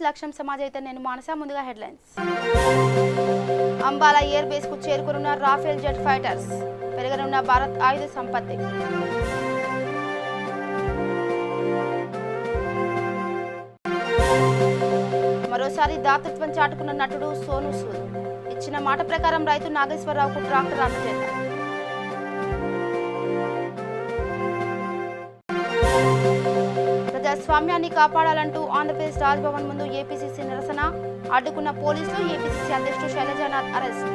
లక్ష్యం సమాజ్ అయితే నేను మానస ముందుగా హెడ్లైన్స్. అంబాలా ఎయిర్ బేస్ కు చేరుకున్న రాఫెల్ జెట్ ఫైటర్స్, పెరగనున్న భారత్ ఆయుధ సంపత్తి. మరోసారి దాతృత్వం చాటుకున్న నటుడు సోను సూద్, ఇచ్చిన మాట ప్రకారం రైతు నాగేశ్వరరావుకు ట్రాక్టర్ అందజేత. ప్రజాస్వామ్యాన్ని కాపాడాలంటూ ఆంధ్రప్రదేశ్ రాజ్భవన్ ముందు ఏపీసీసీ నిరసన, అడ్డుకున్న పోలీసులు, ఏపీసీసీ అధ్యక్షుడు శైలజానాథ్ అరెస్ట్.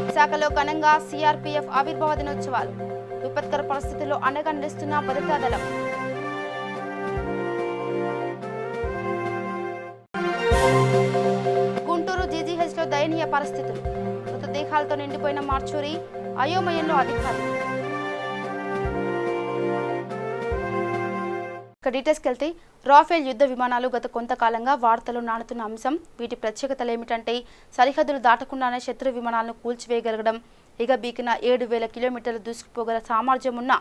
విశాఖలో ఘనంగా సీఆర్పీఎఫ్ ఆవిర్భావ దినోత్సవాలు, విపత్కర పరిస్థితుల్లో అండగా నిలుస్తున్న భద్రతా దళం. గుంటూరు జీజీహెచ్లో దయనీయ పరిస్థితులు, మృతదేహాలతో నిండిపోయిన మార్చూరి, అయోమయంలో అధికారులు. డీటెయిల్స్కి వెళ్తే రాఫెల్ యుద్ధ విమానాలు గత కొంతకాలంగా వార్తలు నానుతున్న అంశం. వీటి ప్రత్యేకతలు ఏమిటంటే సరిహద్దులు దాటకుండానే శత్రు విమానాలను కూల్చివేయగలగడం. ఎగబీకిన 7,000 కిలోమీటర్లు దూసుకుపోగల సామర్థ్యం ఉన్న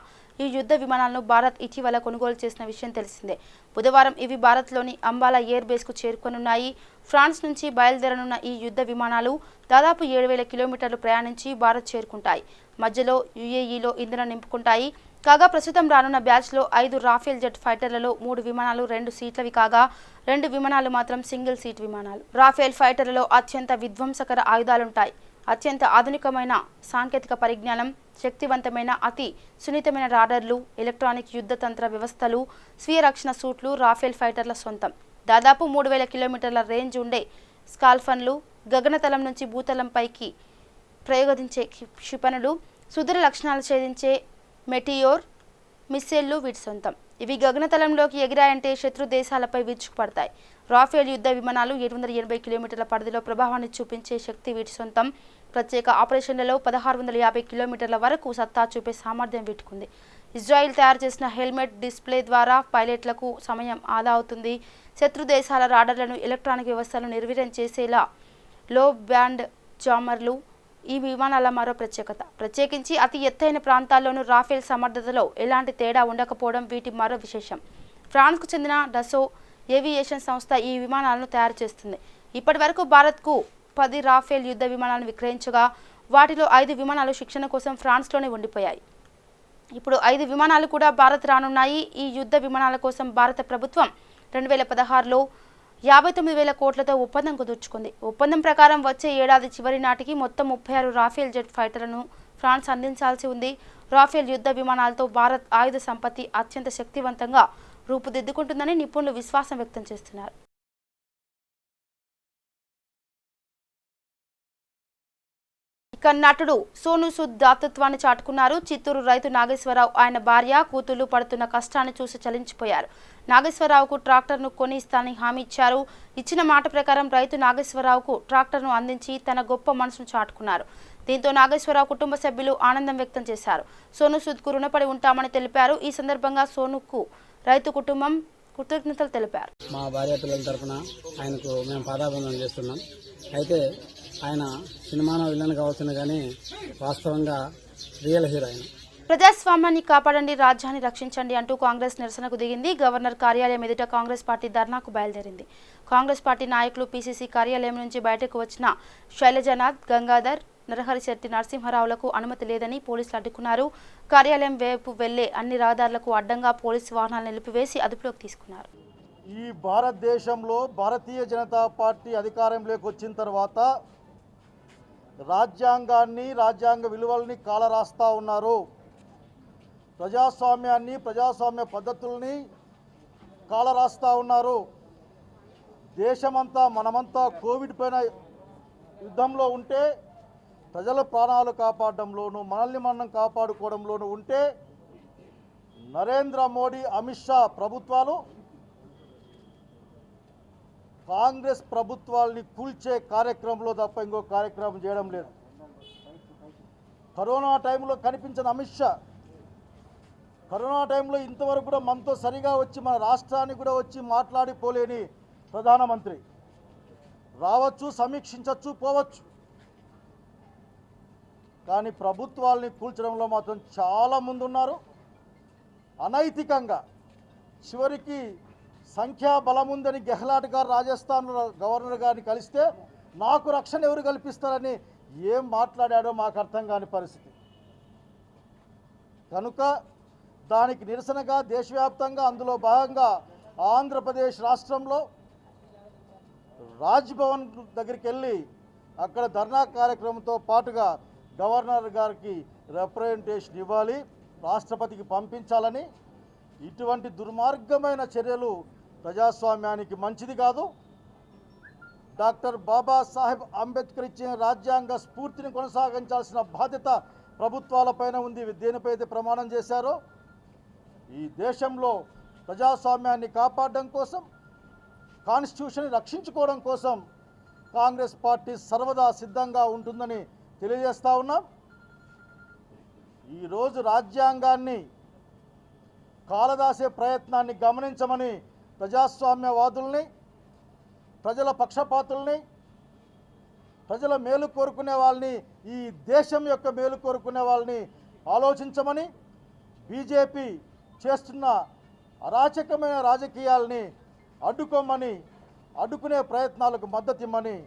ఈ యుద్ధ విమానాలను భారత్ ఇటీవల కొనుగోలు చేసిన విషయం తెలిసిందే. బుధవారం ఇవి భారత్లోని అంబాలా ఎయిర్ బేస్కు చేరుకొనున్నాయి. ఫ్రాన్స్ నుంచి బయలుదేరనున్న ఈ యుద్ధ విమానాలు దాదాపు 7,000 కిలోమీటర్లు ప్రయాణించి భారత్ చేరుకుంటాయి. మధ్యలో యుఏఈలో ఇంధనం నింపుకుంటాయి. కాగా ప్రస్తుతం రానున్న బ్యాచ్లో 5 రాఫెల్ జెట్ ఫైటర్లలో 3 విమానాలు 2 సీట్లవి కాగా 2 విమానాలు మాత్రం సింగిల్ సీట్ విమానాలు. రాఫెల్ ఫైటర్లలో అత్యంత విధ్వంసకర ఆయుధాలుంటాయి. అత్యంత ఆధునికమైన సాంకేతిక పరిజ్ఞానం, శక్తివంతమైన అతి సున్నితమైన రాడర్లు, ఎలక్ట్రానిక్ యుద్ధతంత్ర వ్యవస్థలు, స్వీయ రక్షణ సూట్లు రాఫెల్ ఫైటర్ల సొంతం. దాదాపు 3,000 కిలోమీటర్ల రేంజ్ ఉండే స్కాల్ఫన్లు, గగనతలం నుంచి భూతలంపైకి ప్రయోగించే క్షిపణులు, సుదూర లక్షణాలు ఛేదించే మెటియోర్ మిస్సైళ్లు వీటి సొంతం. ఇవి గగనతలంలోకి ఎగిరాయంటే శత్రు దేశాలపై విరుచుకుపడతాయి. రాఫెల్ యుద్ధ విమానాలు 780 కిలోమీటర్ల పరిధిలో ప్రభావాన్ని చూపించే శక్తి వీటి సొంతం. ప్రత్యేక ఆపరేషన్లలో 1,650 కిలోమీటర్ల వరకు సత్తా చూపే సామర్థ్యం వీటికుంది. ఇజ్రాయిల్ తయారు చేసిన హెల్మెట్ డిస్ప్లే ద్వారా పైలట్లకు సమయం ఆదా అవుతుంది. శత్రు దేశాల రాడర్లను, ఎలక్ట్రానిక్ వ్యవస్థలను నిర్వీర్యం చేసేలా లో బ్యాండ్ జామర్లు ఈ విమానాల మరో ప్రత్యేకత. ప్రత్యేకించి అతి ఎత్తైన ప్రాంతాల్లోనూ రాఫెల్ సమర్థతలో ఎలాంటి తేడా ఉండకపోవడం వీటి మరో విశేషం. ఫ్రాన్స్కు చెందిన డసో ఏవియేషన్ సంస్థ ఈ విమానాలను తయారు చేస్తుంది. ఇప్పటి వరకు భారత్కు 10 రాఫెల్ యుద్ధ విమానాలను విక్రయించగా వాటిలో 5 విమానాలు శిక్షణ కోసం ఫ్రాన్స్లోనే ఉండిపోయాయి. ఇప్పుడు 5 విమానాలు కూడా భారత్ రానున్నాయి. ఈ యుద్ధ విమానాల కోసం భారత ప్రభుత్వం 2016లో 59,000 కోట్లతో ఒప్పందం కుదుర్చుకుంది. ఒప్పందం ప్రకారం వచ్చే ఏడాది చివరి నాటికి మొత్తం 36 రాఫెల్ జెట్ ఫైటర్లను ఫ్రాన్స్ అందించాల్సి ఉంది. రాఫెల్ యుద్ధ విమానాలతో భారత్ ఆయుధ సంపత్తి అత్యంత శక్తివంతంగా రూపుదిద్దుకుంటుందని నిపుణులు విశ్వాసం వ్యక్తం చేస్తున్నారు. ఇక నటుడు సోను సూద్ దాతృత్వాన్ని చాటుకున్నారు. చిత్తూరు రైతు నాగేశ్వరరావు, ఆయన భార్య, కూతుళ్లు పడుతున్న కష్టాన్ని చూసి చలించిపోయారు. నాగేశ్వరరావుకు ట్రాక్టర్ను కొని ఇస్తానని హామీ ఇచ్చారు. ఇచ్చిన మాట ప్రకారం రైతు నాగేశ్వరరావుకు ట్రాక్టర్ను అందించి తన గొప్ప మనసును చాటుకున్నారు. దీంతో నాగేశ్వరరావు కుటుంబ సభ్యులు ఆనందం వ్యక్తం చేశారు. సోను సూద్కు రుణపడి ఉంటామని తెలిపారు. ఈ సందర్భంగా సోనుకు రైతు కుటుంబం కృతజ్ఞతలు తెలిపారు. మా భార్య పిల్లల తరఫున ఆయనకు మేము పాదాభివందనం చేస్తున్నాం. అయితే ఆయన సినిమాలో విలన్ కావచ్చు కానీ వాస్తవంగా రియల్ హీరో ఆయన. ప్రజాస్వామ్యాన్ని కాపాడండి, రాజ్యాన్ని రక్షించండి అంటూ కాంగ్రెస్ నిరసనకు దిగింది. గవర్నర్ కార్యాలయం ఎదుట కాంగ్రెస్ పార్టీ ధర్నాకు బయలుదేరింది. కాంగ్రెస్ పార్టీ నాయకులు పీసీసీ కార్యాలయం నుంచి బయటకు వచ్చిన శైలజానాథ్, గంగాధర్, నరహరిశెట్టి నరసింహారావులకు అనుమతి లేదని పోలీసులు అడ్డుకున్నారు. కార్యాలయం వైపు వెళ్లే అన్ని రహదారులకు అడ్డంగా పోలీసు వాహనాలు నిలిపివేసి అదుపులోకి తీసుకున్నారు. ఈ భారతదేశంలో భారతీయ జనతా పార్టీ అధికారంలోకి వచ్చిన తర్వాత రాజ్యాంగాన్ని, రాజ్యాంగ విలువల్ని కాలరాస్తా ఉన్నారు. ప్రజాస్వామ్యాన్ని, ప్రజాస్వామ్య పద్ధతుల్ని కాలరాస్తా ఉన్నారు. దేశమంతా మనమంతా కోవిడ్ పైన యుద్ధంలో ఉంటే ప్రజల ప్రాణాలు కాపాడడంలోనూ, మనల్ని మనం కాపాడుకోవడంలోనూ ఉంటే నరేంద్ర మోడీ, అమిత్ షా ప్రభుత్వాలు కాంగ్రెస్ ప్రభుత్వాలని కూల్చే కార్యక్రమంలో తప్ప ఇంకో కార్యక్రమం చేయడం లేదు. కరోనా టైంలో కనిపించిన అమిత్ షా కరోనా టైంలో ఇంతవరకు కూడా మనతో సరిగా వచ్చి మన రాష్ట్రానికి కూడా వచ్చి మాట్లాడిపోలేని ప్రధానమంత్రి రావచ్చు, సమీక్షించవచ్చు, పోవచ్చు. కానీ ప్రభుత్వాలని కూల్చడంలో మాత్రం చాలా ముందున్నారు. అనైతికంగా చివరికి సంఖ్యాబలం ఉందని గెహ్లాట్ గారు రాజస్థాన్ గవర్నర్ గారిని కలిస్తే నాకు రక్షణ ఎవరు కల్పిస్తారని ఏం మాట్లాడాడో మాకు అర్థం కాని పరిస్థితి. కనుక దానికి నిరసనగా దేశవ్యాప్తంగా అందులో భాగంగా ఆంధ్రప్రదేశ్ రాష్ట్రంలో రాజ్భవన్ దగ్గరికి వెళ్ళి అక్కడ ధర్నా కార్యక్రమంతో పాటుగా గవర్నర్ గారికి రిప్రజెంటేషన్ ఇవ్వాలి, రాష్ట్రపతికి పంపించాలని. ఇటువంటి దుర్మార్గమైన చర్యలు ప్రజాస్వామ్యానికి మంచిది కాదు. డాక్టర్ బాబాసాహెబ్ అంబేద్కర్ ఇచ్చిన రాజ్యాంగ స్ఫూర్తిని కొనసాగించాల్సిన బాధ్యత ప్రభుత్వాలపైన ఉంది. దేనిపై అయితే ప్రమాణం చేశారో ఈ దేశంలో ప్రజాస్వామ్యాన్ని కాపాడడం కోసం, కాన్స్టిట్యూషన్ని రక్షించుకోవడం కోసం కాంగ్రెస్ పార్టీ సర్వదా సిద్ధంగా ఉంటుందని తెలియజేస్తా ఉన్నాం. ఈరోజు రాజ్యాంగాన్ని కాలదాసే ప్రయత్నాన్ని గమనించమని ప్రజాస్వామ్యవాదుల్ని, ప్రజల పక్షపాతుల్ని, ప్రజల మేలు కోరుకునే వాళ్ళని, ఈ దేశం యొక్క మేలు కోరుకునే వాళ్ళని ఆలోచించమని, బీజేపీ చేస్తున్న అరాచకమైన రాజకీయాల్ని అడ్డుకోమని, అడ్డుకునే ప్రయత్నాలకు మద్దతు ఇమ్మని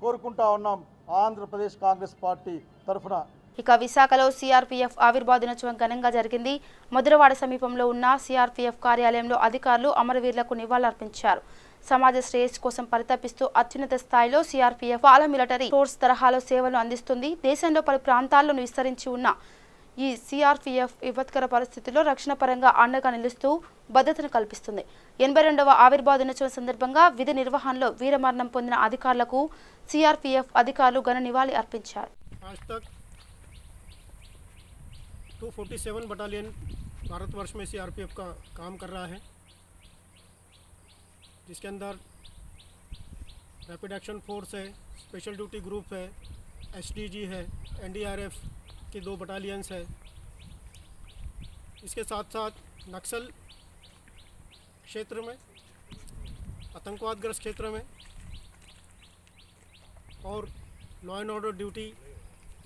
కోరుకుంటా ఉన్నాం ఆంధ్రప్రదేశ్ కాంగ్రెస్ పార్టీ తరఫున. ఇక విశాఖలో సిఆర్పీఎఫ్ ఆవిర్భావ దినోత్సవం ఘనంగా జరిగింది. మధురవాడ సమీపంలో ఉన్న సిఆర్పీఎఫ్ కార్యాలయంలో అధికారులు అమరవీరులకు నివాళులర్పించారు. సమాజ శ్రేయస్సు కోసం పరితపిస్తూ అత్యున్నత స్థాయిలో సిఆర్పీఎఫ్ పారామిలిటరీ ఫోర్స్ తరహాలో సేవలు అందిస్తుంది. దేశంలో పలు ప్రాంతాల్లో విస్తరించి ఉన్న ఈ సిఆర్పీఎఫ్ విపత్కర పరిస్థితుల్లో రక్షణ పరంగా అండగా నిలుస్తూ భద్రతను కల్పిస్తుంది. 82వ ఆవిర్భావ దినోత్సవం సందర్భంగా విధి నిర్వహణలో వీరమరణం పొందిన అధికారులకు సిఆర్పీఎఫ్ అధికారులు ఘన నివాళి అర్పించారు. 247 बटालियन भारतवर्ष में सीआरपीएफ का काम कर रहा है, जिसके अंदर रैपिड एक्शन फोर्स है, स्पेशल ड्यूटी ग्रुप है, एसडीजी है, एनडीआरएफ की 2 बटालियंस है। इसके साथ साथ नक्सल क्षेत्र में, आतंकवादग्रस्त क्षेत्र में और लॉ एंड ऑर्डर ड्यूटी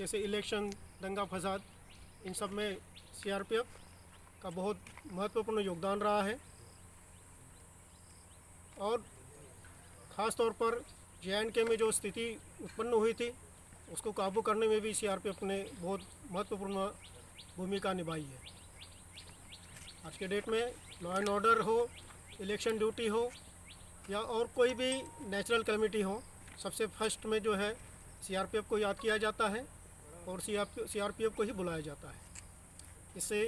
जैसे इलेक्शन, दंगा फसाद, इन सब में सीआरपीएफ का बहुत महत्वपूर्ण योगदान रहा है। और ख़ास तौर पर JNK में जो स्थिति उत्पन्न हुई थी उसको काबू करने में भी सीआरपीएफ ने बहुत महत्वपूर्ण भूमिका निभाई है। आज के डेट में लॉ एंड ऑर्डर हो, इलेक्शन ड्यूटी हो या और कोई भी नेचुरल कैलेमिटी हो, सबसे फर्स्ट में जो है सीआरपीएफ को याद किया जाता है और सीआरपीएफ को ही बुलाया जाता है। इससे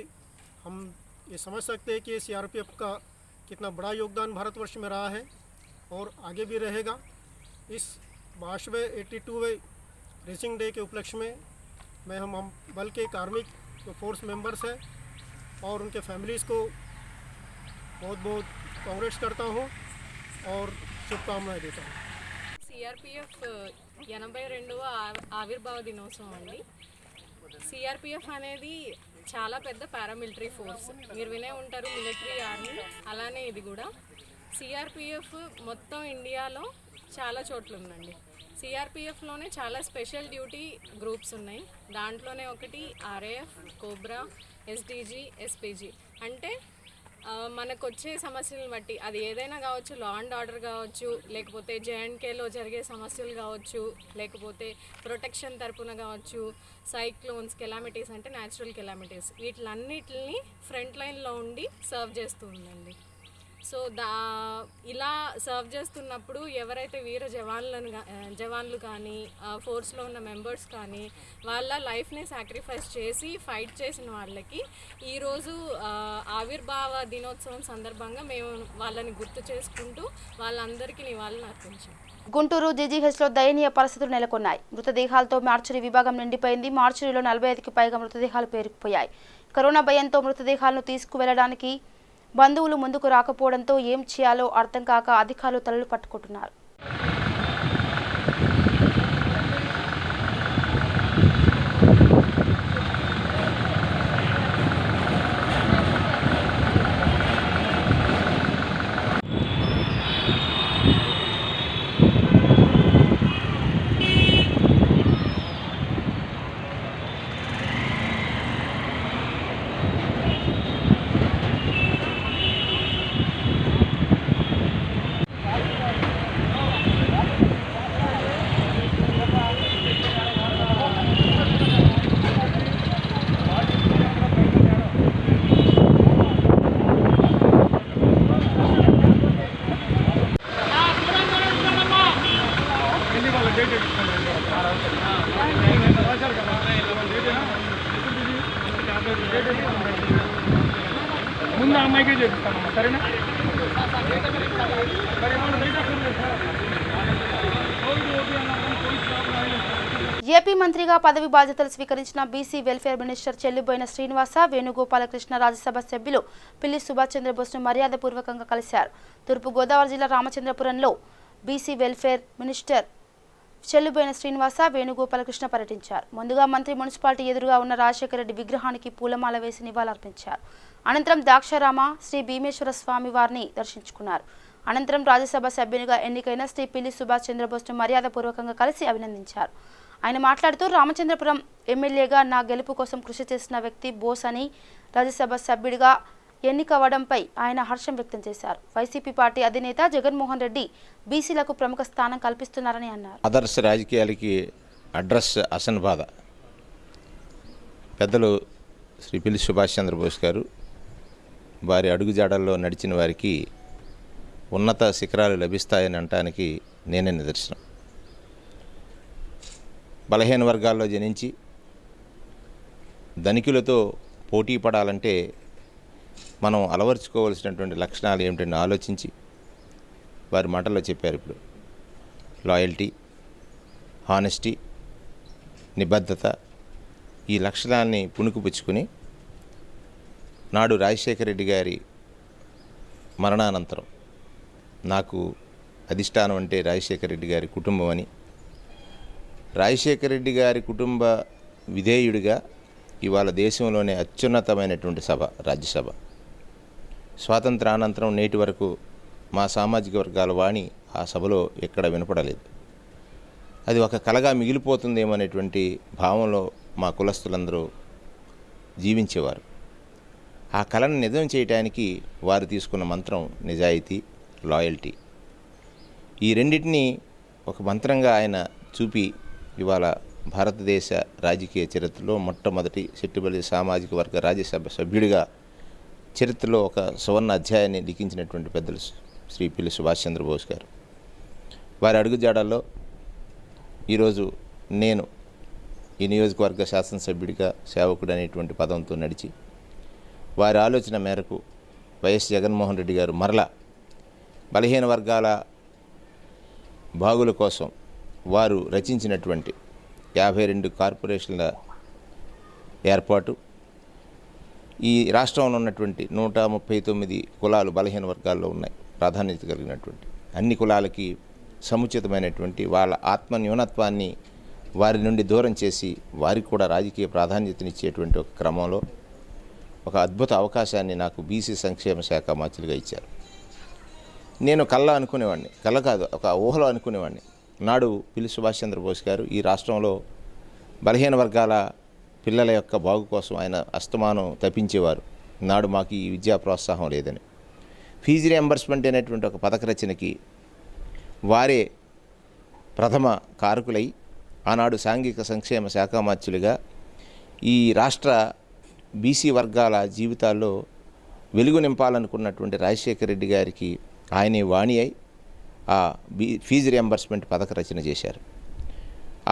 हम ये समझ सकते हैं कि सीआरपीएफ का कितना बड़ा योगदान भारतवर्ष में रहा है और आगे भी रहेगा। इस 82वें रेसिंग डे के उपलक्ष्य में मैं हम बल के कार्मिक जो फोर्स मेंबर्स हैं और उनके फैमिलीज़ को बहुत बहुत कांग्रेट्स करता हूँ और शुभकामनाएं देता हूँ। సిఆర్పిఎఫ్ 82వ ఆవిర్భావ దినోత్సవం అండి. సిఆర్పిఎఫ్ అనేది చాలా పెద్ద పారామిలిటరీ ఫోర్స్. మీరు వినే ఉంటారు మిలిటరీ, ఆర్మీ, అలానే ఇది కూడా. సిఆర్పిఎఫ్ మొత్తం ఇండియాలో చాలా చోట్ల ఉందండి. సిఆర్పిఎఫ్లోనే చాలా స్పెషల్ డ్యూటీ గ్రూప్స్ ఉన్నాయి. దాంట్లోనే ఒకటి ఆర్ఏఎఫ్, కోబ్రా, ఎస్డీజీ, ఎస్పీజీ. అంటే మనకు వచ్చే సమస్యలను బట్టి అది ఏదైనా కావచ్చు, లా అండ్ ఆర్డర్ కావచ్చు, లేకపోతే JNKలో జరిగే సమస్యలు కావచ్చు, లేకపోతే ప్రొటెక్షన్ తరపున కావచ్చు, సైక్లోన్స్, కెలామిటీస్ అంటే న్యాచురల్ కెలామిటీస్, వీటిలన్నిటిని ఫ్రంట్ లైన్లో ఉండి సర్వ్ చేస్తూ ఉందండి. సో ఇలా సర్వ్ చేస్తున్నప్పుడు ఎవరైతే వీర జవాన్లు కానీ ఫోర్స్లో ఉన్న మెంబర్స్ కానీ వాళ్ళ లైఫ్ని సాక్రిఫైస్ చేసి ఫైట్ చేసిన వాళ్ళకి ఈరోజు ఆవిర్భావ దినోత్సవం సందర్భంగా మేము వాళ్ళని గుర్తు చేసుకుంటూ వాళ్ళందరికీ నివాళులు అర్పించాం. గుంటూరు జీజీహెచ్లో దయనీయ పరిస్థితులు నెలకొన్నాయి. మృతదేహాలతో మార్చురీ విభాగం నిండిపోయింది. మార్చురీలో 45కి పైగా మృతదేహాలు పేరుకుపోయాయి. కరోనా భయంతో మృతదేహాలను తీసుకువెళ్లడానికి బంధువులు ముందుకు రాకపోవడంతో ఏం చేయాలో అర్థం కాక అధికారులు తలలు పట్టుకుంటున్నారు. ఏపీ మంత్రిగా పదవి బాధ్యతలు స్వీకరించిన BC welfare minister Chelluboina Srinivasa Venugopalakrishna Rajya Sabha సభ్యులు పిల్లి సుభాష్ చంద్రబోస్ను మర్యాదపూర్వకంగా కలిశారు. తూర్పుగోదావరి జిల్లా రామచంద్రపురంలో BC welfare minister Chelluboina Srinivasa Venugopalakrishna పర్యటించారు. ముందుగా మంత్రి మున్సిపాలిటీ ఎదురుగా ఉన్న రాజశేఖర రెడ్డి విగ్రహానికి పూలమాల వేసి నివాళులర్పించారు. అనంతరం ద్రాక్షారామ శ్రీ భీమేశ్వర స్వామి వారిని దర్శించుకున్నారు. అనంతరం రాజ్యసభ సభ్యునిగా ఎన్నికైన శ్రీ పిల్లి సుభాష్ చంద్రబోస్ను మర్యాదపూర్వకంగా కలిసి అభినందించారు. ఆయన మాట్లాడుతూ రామచంద్రపురం ఎమ్మెల్యేగా నా గెలుపు కోసం కృషి చేసిన వ్యక్తి బోస్ అని, రాజ్యసభ సభ్యుడిగా ఎన్నికవడంపై ఆయన హర్షం వ్యక్తం చేశారు. వైసీపీ పార్టీ అధినేత జగన్మోహన్ రెడ్డి బీసీలకు ప్రముఖ స్థానం కల్పిస్తున్నారని అన్నారు. ఆదర్శ రాజకీయాలకి అడ్రస్ అసన్ బాధ పెద్దలు శ్రీ పిల్లి సుభాష్ చంద్రబోస్ గారు వారి అడుగుజాడల్లో నడిచిన వారికి ఉన్నత శిఖరాలు లభిస్తాయని అనటానికి నేనే నిదర్శనం. బలహీన వర్గాల్లో జనించి ధనికులతో పోటీ పడాలంటే మనం అలవర్చుకోవాల్సినటువంటి లక్షణాలు ఏమిటని ఆలోచించి వారి మాటల్లో చెప్పారు. ఇప్పుడు లాయల్టీ, హానెస్టీ, నిబద్ధత ఈ లక్షణాలని పుణుకుపుచ్చుకుని నాడు రాజశేఖర రెడ్డి గారి మరణానంతరం నాకు అధిష్టానం అంటే రాజశేఖర రెడ్డి గారి కుటుంబం అని, రాజశేఖర రెడ్డి గారి కుటుంబ విధేయుడిగా ఇవాళ దేశంలోనే అత్యున్నతమైనటువంటి సభ రాజ్యసభ. స్వాతంత్రానంతరం నేటి వరకు మా సామాజిక వర్గాల వాణి ఆ సభలో ఎక్కడ వినపడలేదు. అది ఒక కలగా మిగిలిపోతుందేమనేటువంటి భావంలో మా కులస్తులందరూ జీవించేవారు. ఆ కళను నిజం చేయడానికి వారు తీసుకున్న మంత్రం నిజాయితీ, లాయల్టీ. ఈ రెండింటినీ ఒక మంత్రంగా ఆయన చూపి ఇవాళ భారతదేశ రాజకీయ చరిత్రలో మొట్టమొదటి సెట్టిబలి సామాజిక వర్గ రాజ్యసభ సభ్యుడిగా చరిత్రలో ఒక సువర్ణ అధ్యాయాన్ని లిఖించినటువంటి పెద్దలు శ్రీ పిల్లి సుభాష్ చంద్రబోస్ గారు. వారి అడుగుజాడల్లో ఈరోజు నేను ఈ నియోజకవర్గ శాసనసభ్యుడిగా సేవకుడు అనేటువంటి పదంతో నడిచి వారి ఆలోచన మేరకు వైఎస్ జగన్మోహన్ రెడ్డి గారు మరలా బలహీన వర్గాల బాగుల కోసం వారు రచించినటువంటి 52 కార్పొరేషన్ల ఏర్పాటు, ఈ రాష్ట్రంలో ఉన్నటువంటి 139 కులాలు బలహీన వర్గాల్లో ఉన్నాయి, ప్రాధాన్యత కలిగినటువంటి అన్ని కులాలకి సముచితమైనటువంటి వాళ్ళ ఆత్మ న్యూనత్వాన్ని వారి నుండి దూరం చేసి వారికి కూడా రాజకీయ ప్రాధాన్యతనిచ్చేటువంటి ఒక క్రమంలో ఒక అద్భుత అవకాశాన్ని నాకు బీసీ సంక్షేమ శాఖ మంత్రిగా ఇచ్చారు. నేను కళ్ళ అనుకునేవాడిని, కళ్ళ కాదు ఒక ఊహలో అనుకునేవాడిని. నాడు పిల్లి సుభాష్ చంద్రబోస్ గారు ఈ రాష్ట్రంలో బలహీన వర్గాల పిల్లల యొక్క బాగు కోసం ఆయన అస్తమానం తప్పించేవారు. నాడు మాకు ఈ విద్యా ప్రోత్సాహం లేదని ఫీజు రియంబర్స్మెంట్ అనేటువంటి ఒక పథక రచనకి వారే ప్రథమ కారకులై ఆనాడు సాంఘిక సంక్షేమ శాఖ మంత్రులుగా ఈ రాష్ట్ర బీసీ వర్గాల జీవితాల్లో వెలుగు నింపాలనుకున్నటువంటి రాజశేఖర రెడ్డి గారికి ఆయనే వాణి అయి ఆ ఫీజు రియంబర్స్మెంట్ పథక రచన చేశారు.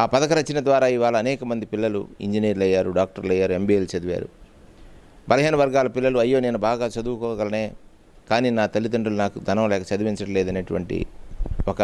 ఆ పథక రచన ద్వారా ఇవాళ అనేక మంది పిల్లలు ఇంజనీర్లు అయ్యారు, డాక్టర్లు అయ్యారు, ఎంబీఏలు చదివారు. బలహీన వర్గాల పిల్లలు అయ్యో నేను బాగా చదువుకోగలనే కానీ నా తల్లిదండ్రులు నాకు ధనం లేక చదివించట్లేదనేటువంటి ఒక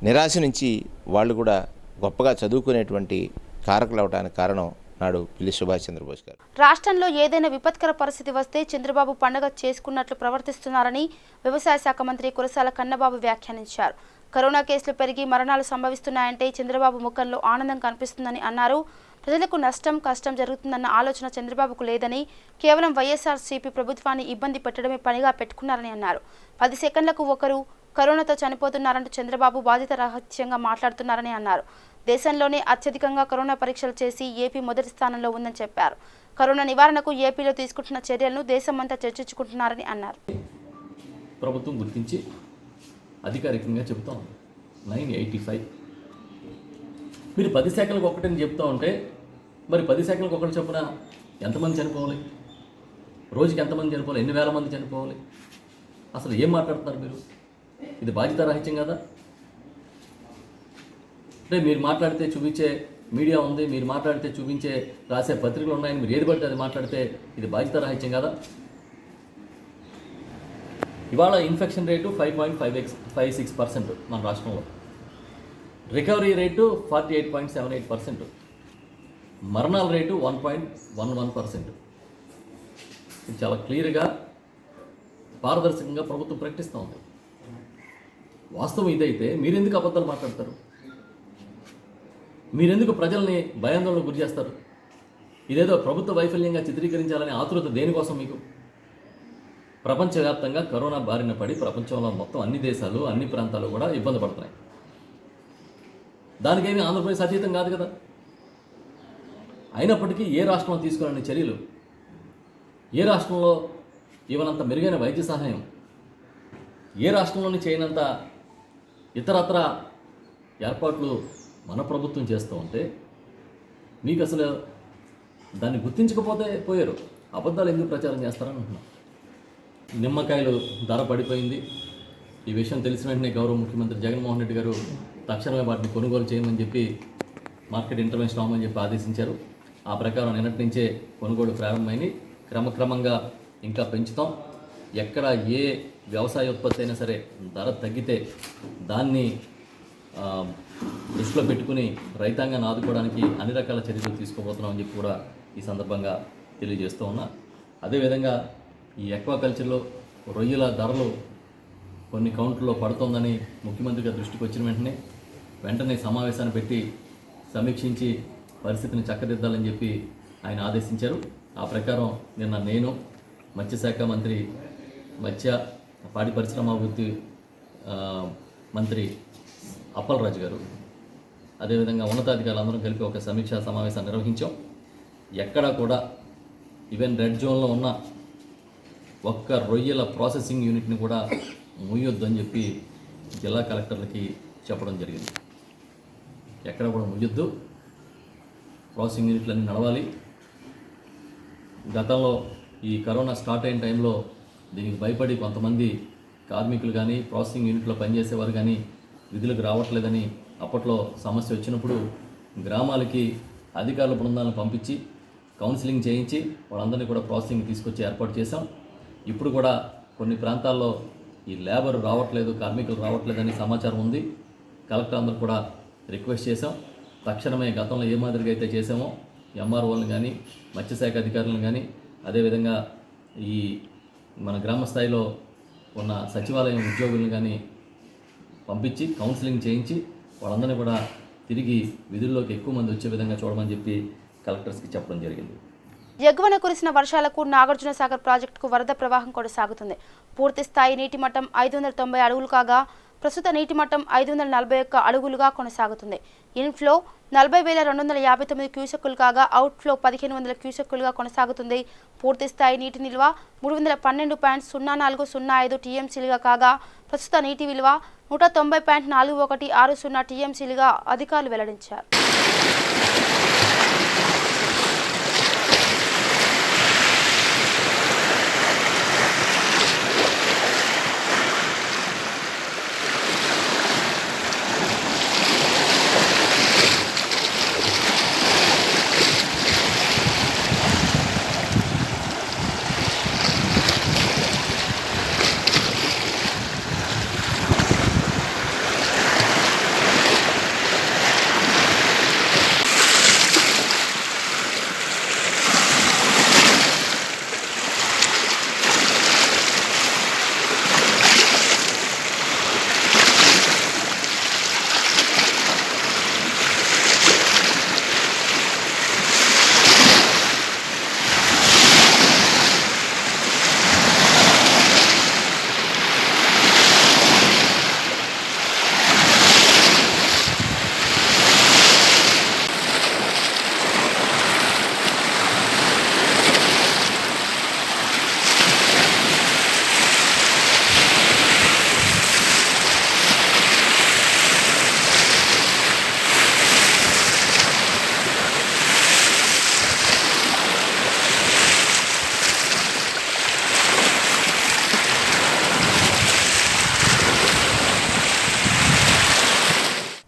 నిరాశ నుంచి వాళ్ళు కూడా గొప్పగా చదువుకునేటువంటి కారకులు అవడానికి కారణం నాడు పిల్లి సుభాష్ చంద్రబోస్ గారు. రాష్ట్రంలో ఏదైనా విపత్కర పరిస్థితి వస్తే చంద్రబాబు పండగ చేసుకున్నట్లు ప్రవర్తిస్తున్నారని వ్యవసాయ శాఖ మంత్రి కురసాల కన్నబాబు వ్యాఖ్యానించారు. కరోనా కేసులు పెరిగి మరణాలు సంభవిస్తున్నాయంటే చంద్రబాబు ముఖంలో ఆనందం కనిపిస్తుందని అన్నారు. ప్రజలకు నష్టం కష్టం జరుగుతుందన్న ఆలోచన చంద్రబాబుకు లేదని, కేవలం వైఎస్ఆర్సీపీ ప్రభుత్వాన్ని ఇబ్బంది పెట్టడమే పనిగా పెట్టుకున్నారని అన్నారు. 10 సెకండ్లకు ఒకరు కరోనాతో చనిపోతున్నారంటూ చంద్రబాబు బాధిత రహస్యంగా మాట్లాడుతున్నారని అన్నారు. దేశంలోనే అత్యధికంగా కరోనా పరీక్షలు చేసి ఏపీ మొదటి స్థానంలో ఉందని చెప్పారు. కరోనా నివారణకు ఏపీలో తీసుకుంటున్న చర్యలను దేశమంతా చర్చించుకుంటున్నారని అన్నారు. ప్రభుత్వం గుర్తించి అధికారికంగా చెబుతాం 985. మీరు 10 సెకండ్లకు ఒకటని చెప్తా ఉంటే మరి 10 సెకండ్లకు ఒకటి చొప్పున ఎంతమంది చనిపోవాలి, రోజుకి ఎంతమంది చనిపోవాలి, ఎన్ని వేల మంది చనిపోవాలి, అసలు ఏం మాట్లాడుతున్నారు మీరు? ఇది బాధ్యత రాహిత్యం కదా. అంటే మీరు మాట్లాడితే చూపించే మీడియా ఉంది, మీరు మాట్లాడితే చూపించే రాసే పత్రికలు ఉన్నాయని మీరు ఏది పడితే అది మాట్లాడితే ఇది బాధ్యత రాహిత్యం కదా. ఇవాళ ఇన్ఫెక్షన్ రేటు 5.56% మన రాష్ట్రంలో, రికవరీ రేటు 48.78%, మరణాల రేటు 1.11%. ఇది చాలా క్లియర్గా పారదర్శకంగా ప్రభుత్వం ప్రకటిస్తూ ఉంది. వాస్తవం ఇదైతే మీరెందుకు అబద్ధాలు మాట్లాడతారు? మీరెందుకు ప్రజల్ని భయాందోళనకు గురి చేస్తారు? ఇదేదో ప్రభుత్వ వైఫల్యంగా చిత్రీకరించాలనే ఆతృత దేనికోసం మీకు? ప్రపంచవ్యాప్తంగా కరోనా బారిన పడి ప్రపంచంలో మొత్తం అన్ని దేశాలు, అన్ని ప్రాంతాలు కూడా ఇబ్బంది పడుతున్నాయి. దానికేమీ ఆంధ్రప్రదేశ్ అతీతం కాదు కదా. అయినప్పటికీ ఏ రాష్ట్రం తీసుకునే చర్యలు, ఏ రాష్ట్రంలో ఇవ్వనంత మెరుగైన వైద్య సహాయం, ఏ రాష్ట్రంలోని చేయనంత ఇతరత్ర ఏర్పాట్లు మన ప్రభుత్వం చేస్తూ ఉంటే మీకు అసలు దాన్ని గుర్తించకపోతే పోయారు. అబద్ధాలు ఎందుకు ప్రచారం చేస్తారని అంటున్నాం. నిమ్మకాయలు ధర పడిపోయింది. ఈ విషయం తెలిసిన వెంటనే గౌరవ ముఖ్యమంత్రి జగన్మోహన్ రెడ్డి గారు తక్షణమే వాటిని కొనుగోలు చేయమని చెప్పి మార్కెట్ ఇంటర్వెన్షన్ అవ్వమని చెప్పి ఆదేశించారు. ఆ ప్రకారం నిన్నటి నుంచే కొనుగోలు ప్రారంభమైంది. క్రమక్రమంగా ఇంకా పెంచుతాం. ఎక్కడ ఏ వ్యవసాయ ఉత్పత్తి అయినా సరే ధర తగ్గితే దాన్ని దృష్టిలో పెట్టుకుని రైతాంగాన్ని ఆదుకోవడానికి అన్ని రకాల చర్యలు తీసుకోబోతున్నామని చెప్పి కూడా ఈ సందర్భంగా తెలియజేస్తూ ఉన్నా. అదేవిధంగా ఈ ఎక్వాకల్చర్లో రొయ్యల ధరలు కొన్ని కౌంటర్లో పడుతోందని ముఖ్యమంత్రి గారి దృష్టికి వచ్చిన వెంటనే సమావేశాన్ని పెట్టి సమీక్షించి పరిస్థితిని చక్కదిద్దాలని చెప్పి ఆయన ఆదేశించారు. ఆ ప్రకారం నిన్న నేను, మత్స్యశాఖ మంత్రి, మత్స్య పాడి పరిశ్రమ అభివృద్ధి మంత్రి అప్పలరాజు గారు, అదేవిధంగా ఉన్నతాధికారులు అందరం కలిపి ఒక సమీక్షా సమావేశాన్ని నిర్వహించాం. ఎక్కడా కూడా ఈవెన్ రెడ్ జోన్లో ఉన్న ఒక్క రొయ్యల ప్రాసెసింగ్ యూనిట్ని కూడా మూయొద్దు అని చెప్పి జిల్లా కలెక్టర్లకి చెప్పడం జరిగింది. ఎక్కడ కూడా మూయొద్దు, ప్రాసెసింగ్ యూనిట్లన్నీ నడవాలి. గతంలో ఈ కరోనా స్టార్ట్ అయిన టైంలో దీనికి భయపడి కొంతమంది కార్మికులు కానీ ప్రాసెసింగ్ యూనిట్లో పనిచేసేవారు కానీ విధులకు రావట్లేదని అప్పట్లో సమస్య వచ్చినప్పుడు గ్రామాలకి అధికారుల బృందాలను పంపించి కౌన్సిలింగ్ చేయించి వాళ్ళందరినీ కూడా ప్రాసెసింగ్ తీసుకొచ్చి ఏర్పాటు చేశాం. ఇప్పుడు కూడా కొన్ని ప్రాంతాల్లో ఈ లేబర్ రావట్లేదు, కార్మికులు రావట్లేదని సమాచారం ఉంది. కలెక్టర్ అందరూ కూడా రిక్వెస్ట్ చేశాం. తక్షణమే గతంలో ఏ మాదిరిగా అయితే చేసామో ఎంఆర్ఓలను కానీ మత్స్యశాఖ అధికారులను కానీ అదేవిధంగా ఈ మన గ్రామ స్థాయిలో ఉన్న సచివాలయం ఉద్యోగులను కానీ పంపించి కౌన్సిలింగ్ చేయించి వాళ్ళందరినీ కూడా తిరిగి విధుల్లోకి ఎక్కువ మంది వచ్చే విధంగా చూడమని చెప్పి కలెక్టర్స్కి చెప్పడం జరిగింది. ఎగువన కురిసిన వర్షాలకు నాగార్జున సాగర్ ప్రాజెక్టుకు వరద ప్రవాహం కొనసాగుతుంది. పూర్తి స్థాయి నీటి మట్టం 590 అడుగులు కాగా ప్రస్తుత నీటి మట్టం 541 అడుగులుగా కొనసాగుతుంది. ఇన్ఫ్లో 40,259 క్యూసెక్కులు కాగా అవుట్ఫ్లో 1,500 క్యూసెక్కులుగా కొనసాగుతుంది. పూర్తి స్థాయి నీటి నిల్వ 312.0405 టీఎంసీలుగా కాగా ప్రస్తుత నీటి విలువ 190.4160 టీఎంసీలుగా అధికారులు వెల్లడించారు.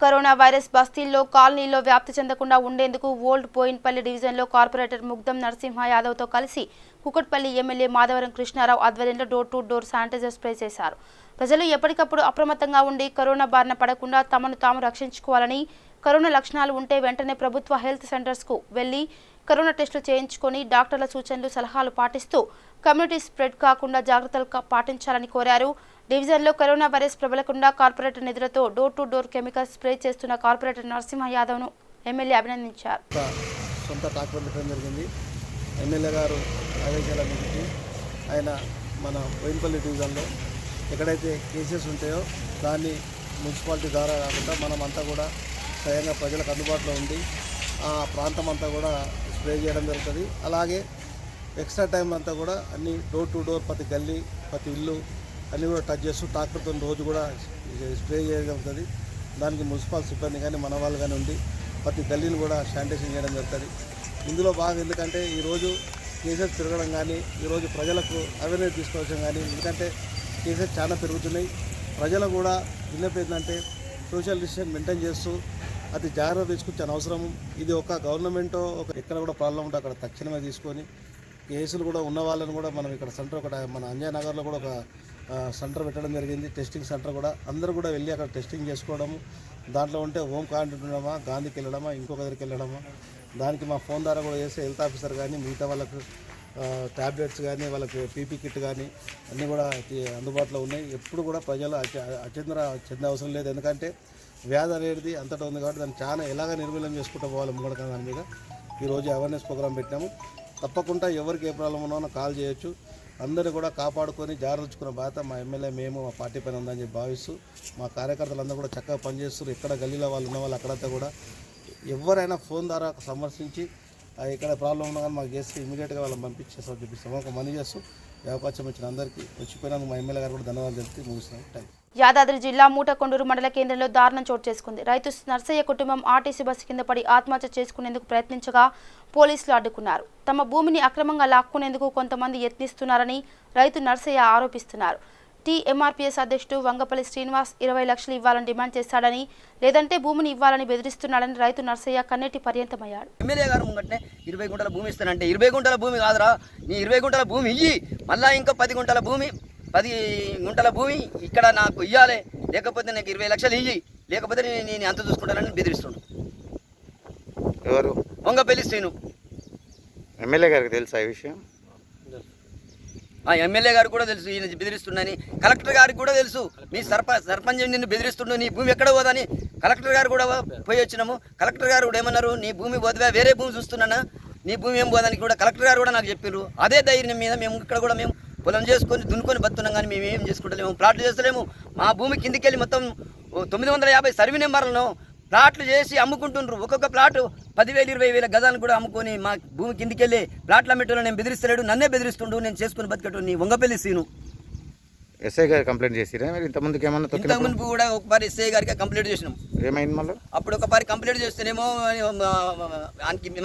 కరోనా వైరస్ బస్తీల్లో కాలనీలో వ్యాప్తి చెందకుండా ఉండేందుకు ఓల్డ్ బోయిన్పల్లి డివిజన్లో కార్పొరేటర్ ముగ్ధం నరసింహ యాదవ్తో కలిసి కుకట్పల్లి ఎమ్మెల్యే మాధవరం కృష్ణారావు ఆధ్వర్యంలో door to door sanitizer spray చేశారు. ప్రజలు ఎప్పటికప్పుడు అప్రమత్తంగా ఉండి కరోనా బారిన పడకుండా తమను తాము రక్షించుకోవాలని, కరోనా లక్షణాలు ఉంటే వెంటనే ప్రభుత్వ హెల్త్ సెంటర్స్కు వెళ్లి కరోనా టెస్టులు చేయించుకొని డాక్టర్ల సూచనలు సలహాలు పాటిస్తూ కమ్యూనిటీ స్ప్రెడ్ కాకుండా జాగ్రత్తలు పాటించాలని కోరారు. డివిజన్లో కరోనా వైరస్ ప్రబలకుండా కార్పొరేటర్ నిధులతో door to door chemical spray చేస్తున్న కార్పొరేటర్ నరసింహ యాదవ్ను ఎమ్మెల్యే అభినందించారు. సొంత టాక్టర్ పెట్టడం జరిగింది. ఎమ్మెల్యే గారు ఆదేశాల మేరకు ఆయన మన బోయిన్పల్లి డివిజన్లో ఎక్కడైతే కేసెస్ ఉంటాయో దాన్ని మున్సిపాలిటీ ద్వారా కాకుండా మనమంతా కూడా స్వయంగా ప్రజలకు అందుబాటులో ఉండి ఆ ప్రాంతం అంతా కూడా స్ప్రే చేయడం జరుగుతుంది. అలాగే ఎక్స్ట్రా టైం అంతా కూడా అన్ని డోర్ టు డోర్ ప్రతి గల్లీ ప్రతి ఇల్లు అన్నీ కూడా టచ్ చేస్తూ ట్రాక్టర్తో రోజు కూడా స్ప్రే చేయడం జరుగుతుంది. దానికి మున్సిపల్ సిబ్బంది కానీ మన వాళ్ళు కానీ ఉండి ప్రతి గల్లీని కూడా శానిటైజేషన్ చేయడం జరుగుతుంది. ఇందులో బాగా ఎందుకంటే ఈరోజు కేసెస్ పెరగడం కానీ ఈరోజు ప్రజలకు అవేర్నెస్ తీసుకోవడం కానీ, ఎందుకంటే కేసెస్ చాలా పెరుగుతున్నాయి. ప్రజలు కూడా విన్నపం ఏంటంటే సోషల్ డిస్టెన్స్ మెయింటైన్ చేస్తూ అతి జాగ్రత్త తీసుకొచ్చిన అవసరం. ఇది ఒక గవర్నమెంట్ ఎక్కడ కూడా ప్రాబ్లం ఉంటే అక్కడ తక్షణమే తీసుకొని కేసులు కూడా ఉన్న వాళ్ళని కూడా మనం ఇక్కడ సెంటర్ ఒకటి మన అంజయ్ నగర్లో కూడా ఒక సెంటర్ పెట్టడం జరిగింది. టెస్టింగ్ సెంటర్ కూడా అందరూ కూడా వెళ్ళి అక్కడ టెస్టింగ్ చేసుకోవడము. దాంట్లో ఉంటే హోమ్ క్వారంటైన్ ఉండడమా, గాంధీకి వెళ్ళడమా, ఇంకొక దగ్గరికి వెళ్ళడమా, దానికి మా ఫోన్ ద్వారా కూడా చేస్తే హెల్త్ ఆఫీసర్ కానీ మిగతా వాళ్ళకు ట్యాబ్లెట్స్ కానీ వాళ్ళకి పీపీ కిట్ కానీ అన్నీ కూడా అందుబాటులో ఉన్నాయి. ఎప్పుడు కూడా ప్రజలు చెందే అవసరం లేదు. ఎందుకంటే వ్యాధి అనేది అంతటా ఉంది కాబట్టి దాన్ని చాలా ఎలాగ నిర్మూలన చేసుకుంటూ పోవాలి ముంగడక దాని మీద ఈరోజు అవేర్నెస్ ప్రోగ్రాం పెట్టినాము. తప్పకుండా ఎవరికి ఏ ప్రాబ్లం ఉన్నా కాల్ చేయొచ్చు. అందరూ కూడా కాపాడుకొని జాగ్రత్తకున్న బాధ్యత మా ఎమ్మెల్యే మేము మా పార్టీ పైన ఉందని చెప్పి భావిస్తూ మా కార్యకర్తలందరూ కూడా చక్కగా పనిచేస్తారు. ఎక్కడ గల్లీలో వాళ్ళు ఉన్న వాళ్ళు అక్కడంతా కూడా ఎవరైనా ఫోన్ ద్వారా సందర్శించి ఇక్కడ ప్రాబ్లం ఉన్నా కానీ మాకు చేస్తే ఇమీడియట్గా వాళ్ళని పంపించేస్తామని చెప్పిస్తాము. ఒక మనీ చేస్తూ అవకాశం ఇచ్చిన అందరికీ వచ్చిపోయినందుకు మా ఎమ్మెల్యే గారు కూడా ధన్యవాదాలు తెలుపుతూ ముగిస్తున్నాం. Thank you. యాదాద్రి జిల్లా మూటకొండూరు మండల కేంద్రంలో దారుణం చోటు చేసుకుంది. రైతు నర్సయ్య కుటుంబం ఆర్టీసీ బస్సు కింద పడి ఆత్మహత్య చేసుకునేందుకు ప్రయత్నించగా పోలీసులు అడ్డుకున్నారు. తమ భూమిని అక్రమంగా లాక్కునేందుకు కొంతమంది యత్నిస్తున్నారని రైతు నర్సయ్య ఆరోపిస్తున్నారు. టీఎంఆర్పీఎస్ అధ్యక్షుడు వంగపల్లి శ్రీనివాస్ 20 లక్షలు ఇవ్వాలని డిమాండ్ చేశాడని, లేదంటే భూమిని ఇవ్వాలని బెదిరిస్తున్నాడని రైతు నర్సయ్య కన్నెటి పర్యంతమయ్యాడు. ఎమ్మెల్యే గారు ముంగట్నే 20 గుంటల భూమి ఇస్తానంటే 20 గుంటల భూమి కాదురా, నీ 20 గుంటల భూమి ఇయ్యి, మళ్ళీ ఇంకా 10 గుంటల భూమి 10 గుంటల భూమి ఇక్కడ నాకు ఇవ్వాలి, లేకపోతే నాకు 20 లక్షలు ఇయ్యి, లేకపోతే నేను అంత చూసుకుంటానని బెదిరిస్తుండు. ఎవరు? వంగపల్లి శ్రీను. ఎమ్మెల్యే గారికి తెలుసా ఈ విషయం? ఎమ్మెల్యే గారు కూడా తెలుసు ఈయన బెదిరిస్తుండని. కలెక్టర్ గారికి కూడా తెలుసు, మీ సర్పంచ్ నిన్ను బెదిరిస్తుండు, నీ భూమి ఎక్కడ పోదని. కలెక్టర్ గారు కూడా పోయి వచ్చినాము. కలెక్టర్ గారు కూడా ఏమన్నారు, నీ భూమి పోతే వేరే భూమి చూస్తున్నానా, నీ భూమి ఏం పోదని కూడా కలెక్టర్ గారు కూడా నాకు చెప్పారు. అదే ధైర్యం మీద మేము ఇక్కడ కూడా మేము పొలం చేసుకొని దున్నుకొని బతున్నాం, కానీ మేము ఏం చేసుకుంటలేము, ప్లాట్లు చేస్తలేము. మా భూమి కిందికి వెళ్ళి మొత్తం 950 సర్వే నెంబర్లను ప్లాట్లు చేసి అమ్ముకుంటుండ్రు. ఒక్కొక్క ప్లాటు 10,000 20,000 గజాలను కూడా అమ్ముకొని మా భూమి కిందికి వెళ్ళి ప్లాట్లు అమ్మేటోళ్ళు నేను బెదిరిస్తలేడు, నన్నే బెదిరిస్తుండు, నేను చేసుకుని బతికేటోడు నీ వంగపల్లి సీను. ఎస్ఐ గారు కంప్లైంట్ చేసిరా? మరి ఇంతకుముందుకు ఏమన్నా? ఇంతకుముందు కూడా ఒకసారి ఎస్ఐ గారికి కంప్లైంట్ చేసినాం. ఏమైంది మళ్ళీ? అప్పుడు ఒకసారి కంప్లైంట్ చేస్తేనేమో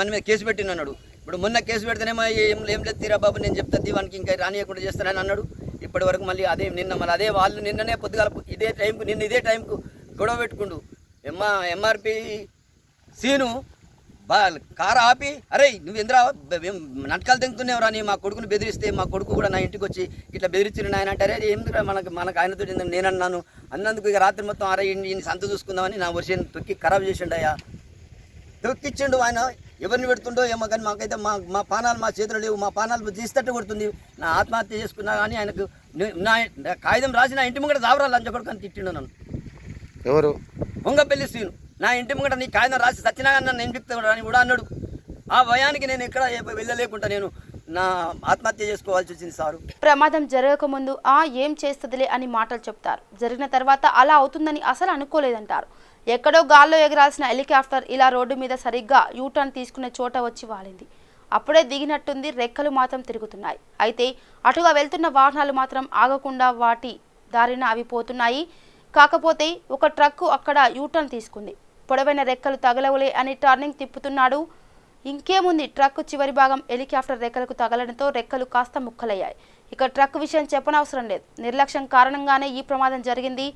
మన మీద కేసు పెట్టినన్నాడు. ఇప్పుడు మొన్న కేసు పెడితేనేమో ఏం లేదు తీరా బాబు, నేను చెప్తాది వానికి ఇంకా రానియకుండా చేస్తానని అన్నాడు. ఇప్పటి వరకు మళ్ళీ అదే మళ్ళీ అదే వాళ్ళు నిన్ననే పొద్దుగాల ఇదే టైంకు గొడవ పెట్టుకుండు. ఎంఆర్పి సీను కారు ఆపి, అరే నువ్వు ఎందురా నాటకాలు తెంగుతున్నావురా, నీ మా కొడుకుని బెదిరిస్తే మా కొడుకు కూడా నా ఇంటికి వచ్చి ఇట్లా బెదిరించిన ఆయన అంటే, అరే ఎందుకు మనకు ఆయనతో నేనన్నాను అన్నందుకు ఇక రాత్రి మొత్తం అరే ఈయన సంత చూసుకుందామని నా వర్షం తొక్కి ఖరాబ్ చేసిండు. అయ్యా తొక్కిచ్చిండు. ఆయన ఎవరిని పెడుతుండో ఏమో కానీ మాకైతే మా పానాలు మా చేతులు లేవు, మా పానాలు తీస్తట్టు కొడుతుంది. నా ఆత్మహత్య చేసుకున్నా కానీ ఆయనకు నా కాగితం రాసి నా ఇంటి ముంగట దావరా లంచకొడుకు అని తిట్టిండు నన్ను. ఎవరు? వంగపల్లి శ్రీను. నా ఇంటి ముంగట నీ కాగితం రాసి సచ్చినా కానీ నన్ను ఇంటికి అని కూడా అన్నాడు. ఆ భయానికి నేను ఎక్కడ వెళ్ళలేకుండా నేను నా ఆత్మహత్య చేసుకోవాల్సి వచ్చింది సారు. ప్రమాదం జరగక ముందు ఏం చేస్తుందిలే అని మాటలు చెప్తారు, జరిగిన తర్వాత అలా అవుతుందని అసలు అనుకోలేదంటారు. ఎక్కడో గాల్లో ఎగరాల్సిన హెలికాప్టర్ ఇలా రోడ్డు మీద సరిగ్గా యూటర్న్ తీసుకునే చోట వచ్చి వాలింది. అప్పుడే దిగినట్టుంది, రెక్కలు మాత్రం తిరుగుతున్నాయి. అయితే అటుగా వెళ్తున్న వాహనాలు మాత్రం ఆగకుండా వాటి దారిన అవి పోతున్నాయి. కాకపోతే ఒక ట్రక్కు అక్కడ యూటర్న్ తీసుకుంది. పొడవైన రెక్కలు తగలవులే అని టర్నింగ్ తిప్పుతున్నాడు. ఇంకేముంది, ట్రక్కు చివరి భాగం హెలికాప్టర్ రెక్కలకు తగలడంతో రెక్కలు కాస్త ముక్కలయ్యాయి. ఇక ట్రక్ విషయం చెప్పనవసరం లేదు, నిర్లక్ష్యం కారణంగానే ఈ ప్రమాదం జరిగింది.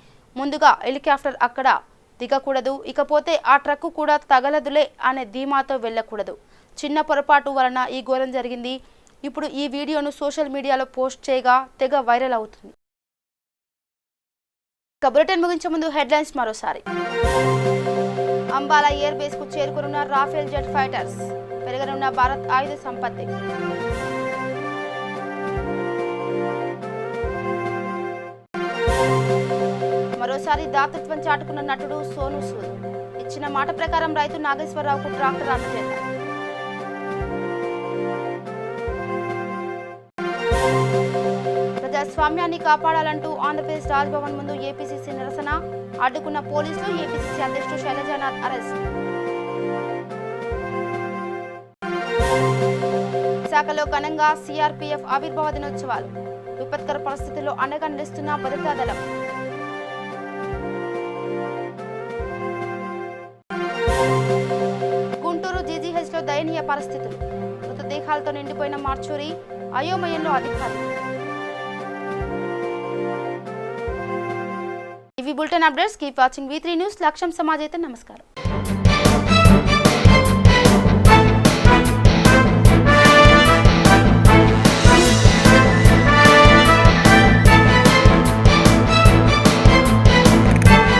ముందుగా హెలికాప్టర్ అక్కడ దిగకూడదు, ఇకపోతే ఆ ట్రక్కు కూడా తగలదులే అనే ధీమాతో వెళ్ళకూడదు. చిన్న పొరపాటు వలన ఈ ఘోరం జరిగింది. ఇప్పుడు ఈ వీడియోను సోషల్ మీడియాలో పోస్ట్ చేయగా తెగ వైరల్ అవుతుంది. ఇక బులెటిన్ ముగించే ముందు హెడ్లైన్స్ మరోసారి. అంబాలా ఎయిర్ బేస్ కు చేరుకున్న రాఫెల్ జెట్ ఫైటర్స్, పెరగనున్న భారత్ ఆయుధ సంపత్తి. మరోసారి దాతృత్వం చాటుకున్న నటుడు సోను సూద్, ఇచ్చిన మాట ప్రకారం రైతు నాగేశ్వరరావుకు ట్రాక్టర్ అందజేత. ప్రజాస్వామ్యాన్ని కాపాడాలంటూ ఆంధ్రప్రదేశ్ రాజ్భవన్ ముందు ఏపీసీసీ నిరసన, అడ్డుకున్న పోలీసులు, ఏపీసీసీ అధ్యక్షుడు శైలజానాథ్ అరెస్ట్. విశాఖలో ఘనంగా సిఆర్పీఎఫ్ ఆవిర్భావ దినోత్సవాలు, విపత్కర పరిస్థితుల్లో అండగా నిలుస్తున్న భద్రతా దళం. గుంటూరు జీజీహెచ్లో దయనీయ పరిస్థితులు, మృతదేహాలతో నిండిపోయిన మార్చూరి, అయోమయంలో అధికారులు. ఇవి bulletin updates. Keep watching V3 news. లక్ష్యం సమాజైతే. నమస్కారం.